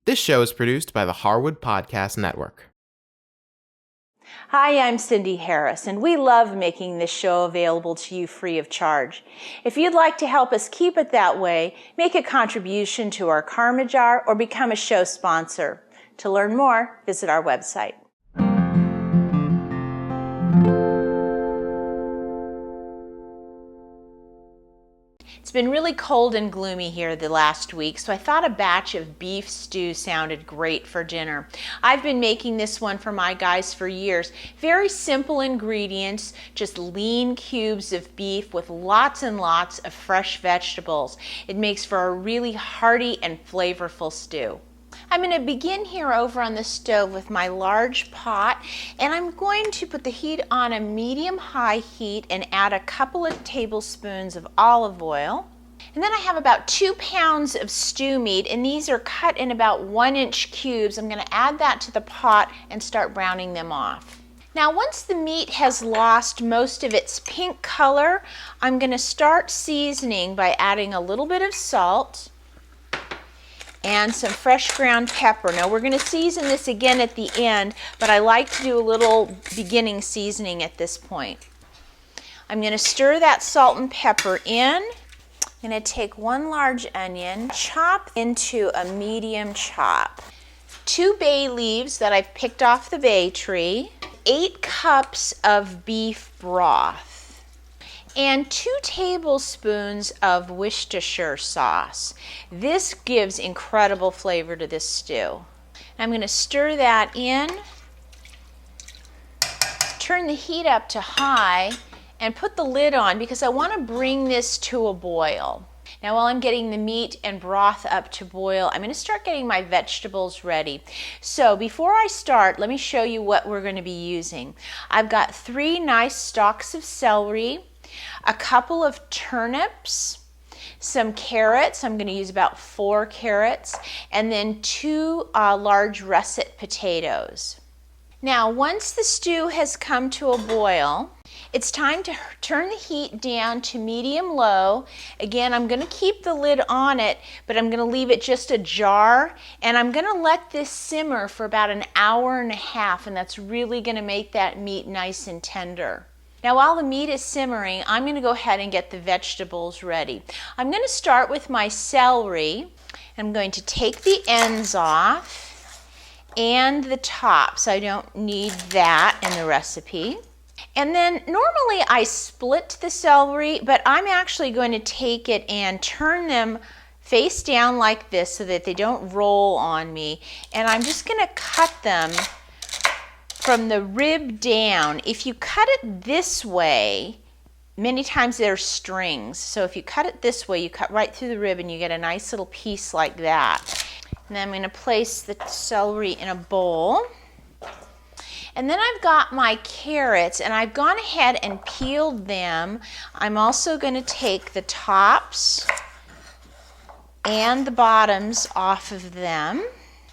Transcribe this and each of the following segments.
This show is produced by the Harwood Podcast Network. Hi, I'm Cindy Harris, and we love making this show available to you free of charge. If you'd like to help us keep it that way, make a contribution to our Karma Jar or become a show sponsor. To learn more, visit our website. It's been really cold and gloomy here the last week, so I thought a batch of beef stew sounded great for dinner. I've been making this one for my guys for years. Very simple ingredients, just lean cubes of beef with lots and lots of fresh vegetables. It makes for a really hearty and flavorful stew. I'm going to begin here over on the stove with my large pot, and I'm going to put the heat on a medium-high heat and add a couple of tablespoons of olive oil. And then I have about 2 pounds of stew meat, and these are cut in about 1-inch cubes. I'm going to add that to the pot and start browning them off. Now, once the meat has lost most of its pink color, I'm going to start seasoning by adding a little bit of salt and some fresh ground pepper. Now we're going to season this again at the end, but I like to do a little beginning seasoning at this point. I'm going to stir that salt and pepper in. I'm going to take 1 large onion, chop into a medium chop. 2 bay leaves that I've picked off the bay tree. 8 cups of beef broth. And 2 tablespoons of Worcestershire sauce. This gives incredible flavor to this stew. I'm going to stir that in, turn the heat up to high, and put the lid on because I want to bring this to a boil. Now while I'm getting the meat and broth up to boil, I'm going to start getting my vegetables ready. So before I start, let me show you what we're going to be using. I've got 3 nice stalks of celery, a couple of turnips, some carrots. I'm going to use about 4 carrots, and then 2 large russet potatoes. Now, once the stew has come to a boil, it's time to turn the heat down to medium-low. Again, I'm going to keep the lid on it, but I'm going to leave it just ajar, and I'm going to let this simmer for about 1.5 hours, and that's really going to make that meat nice and tender. Now while the meat is simmering, I'm going to go ahead and get the vegetables ready. I'm going to start with my celery. I'm going to take the ends off and the tops. I don't need that in the recipe. And then normally I split the celery, but I'm actually going to take it and turn them face down like this so that they don't roll on me. And I'm just going to cut them from the rib down. If you cut it this way, many times there's strings. So if you cut it this way, you cut right through the rib and you get a nice little piece like that. And then I'm going to place the celery in a bowl. And then I've got my carrots, and I've gone ahead and peeled them. I'm also going to take the tops and the bottoms off of them.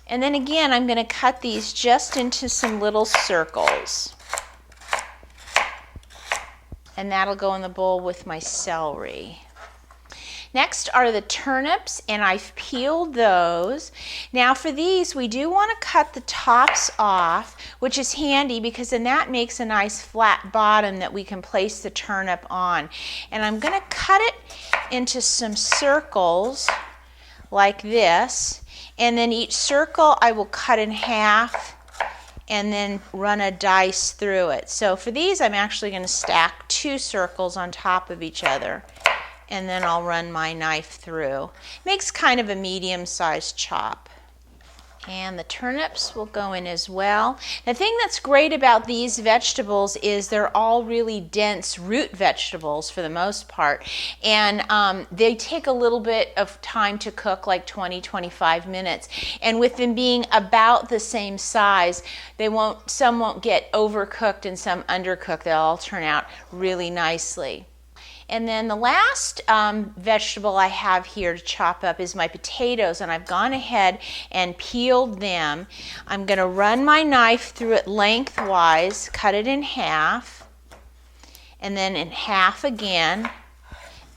And then again, I'm going to cut these just into some little circles. And that'll go in the bowl with my celery. Next are the turnips, and I've peeled those. Now for these, we do want to cut the tops off, which is handy because then that makes a nice flat bottom that we can place the turnip on. And I'm going to cut it into some circles like this. And then each circle I will cut in half and then run a dice through it. So for these, I'm actually going to stack 2 circles on top of each other, and then I'll run my knife through. Makes kind of a medium-sized chop. And the turnips will go in as well. The thing that's great about these vegetables is they're all really dense root vegetables for the most part. And they take a little bit of time to cook, like 20-25 minutes. And with them being about the same size, some won't get overcooked and some undercooked. They'll all turn out really nicely. And then the last vegetable I have here to chop up is my potatoes, and I've gone ahead and peeled them. I'm going to run my knife through it lengthwise, cut it in half, and then in half again,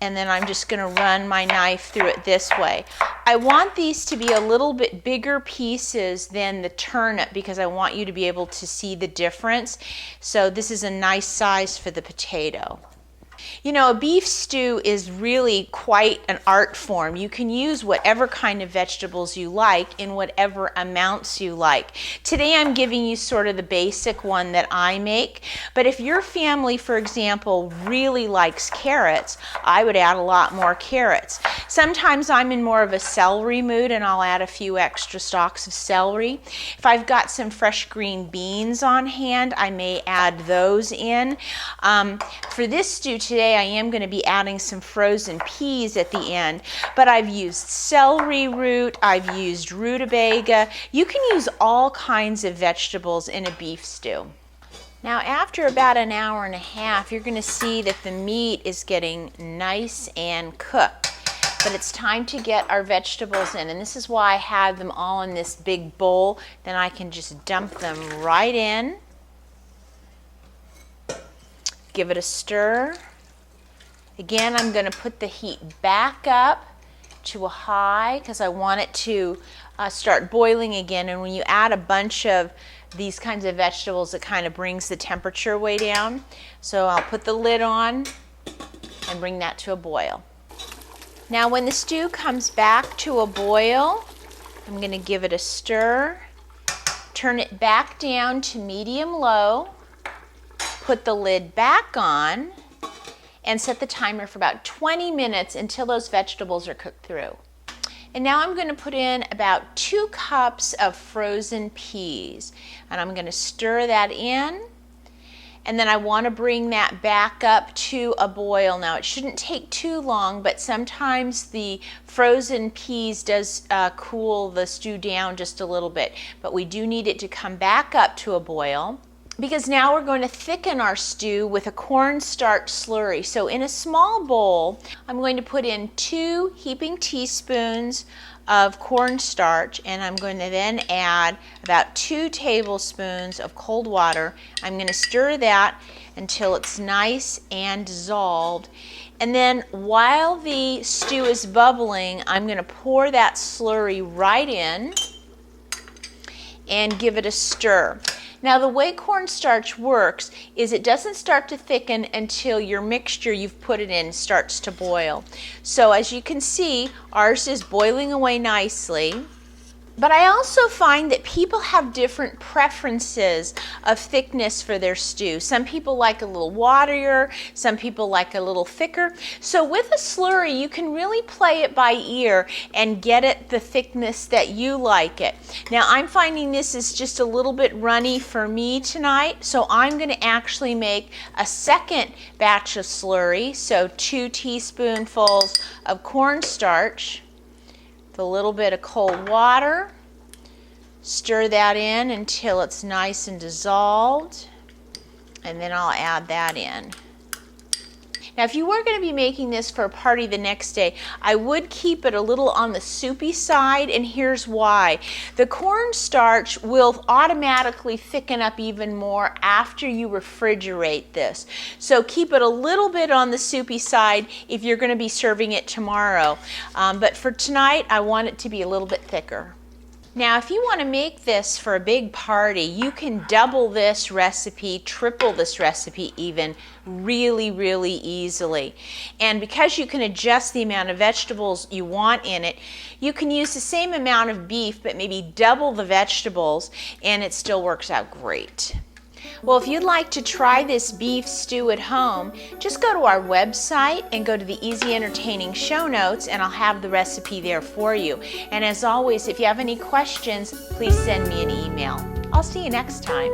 and then I'm just going to run my knife through it this way. I want these to be a little bit bigger pieces than the turnip because I want you to be able to see the difference. So this is a nice size for the potato. You know, a beef stew is really quite an art form. You can use whatever kind of vegetables you like in whatever amounts you like. Today I'm giving you sort of the basic one that I make, but if your family, for example, really likes carrots, I would add a lot more carrots. Sometimes I'm in more of a celery mood and I'll add a few extra stalks of celery. If I've got some fresh green beans on hand, I may add those in. For this stew today, I am going to be adding some frozen peas at the end, but I've used celery root, I've used rutabaga. You can use all kinds of vegetables in a beef stew. Now, after about an hour and a half, you're going to see that the meat is getting nice and cooked. But it's time to get our vegetables in, and this is why I have them all in this big bowl. Then I can just dump them right in. Give it a stir. Again, I'm going to put the heat back up to a high because I want it to start boiling again. And when you add a bunch of these kinds of vegetables, it kind of brings the temperature way down. So I'll put the lid on and bring that to a boil. Now when the stew comes back to a boil, I'm going to give it a stir, turn it back down to medium-low, put the lid back on, and set the timer for about 20 minutes until those vegetables are cooked through. And now I'm going to put in about 2 cups of frozen peas, and I'm going to stir that in, and then I want to bring that back up to a boil. Now it shouldn't take too long, but sometimes the frozen peas does cool the stew down just a little bit, but we do need it to come back up to a boil, because now we're going to thicken our stew with a cornstarch slurry. So in a small bowl, I'm going to put in 2 heaping teaspoons of cornstarch, and I'm going to then add about 2 tablespoons of cold water. I'm going to stir that until it's nice and dissolved. And then while the stew is bubbling, I'm going to pour that slurry right in and give it a stir. Now the way cornstarch works is it doesn't start to thicken until your mixture you've put it in starts to boil. So as you can see, ours is boiling away nicely. But I also find that people have different preferences of thickness for their stew. Some people like a little waterier, some people like a little thicker. So with a slurry, you can really play it by ear and get it the thickness that you like it. Now I'm finding this is just a little bit runny for me tonight, so I'm going to actually make a second batch of slurry. So 2 teaspoonfuls of cornstarch, with a little bit of cold water. Stir that in until it's nice and dissolved, and then I'll add that in. Now if you were going to be making this for a party the next day, I would keep it a little on the soupy side, and here's why. The cornstarch will automatically thicken up even more after you refrigerate this. So keep it a little bit on the soupy side if you're going to be serving it tomorrow. But for tonight, I want it to be a little bit thicker. Now, if you want to make this for a big party, you can double this recipe, triple this recipe even, really, really easily. And because you can adjust the amount of vegetables you want in it, you can use the same amount of beef, but maybe double the vegetables, and it still works out great. Well, if you'd like to try this beef stew at home, just go to our website and go to the Easy Entertaining show notes, and I'll have the recipe there for you. And as always, if you have any questions, please send me an email. I'll see you next time.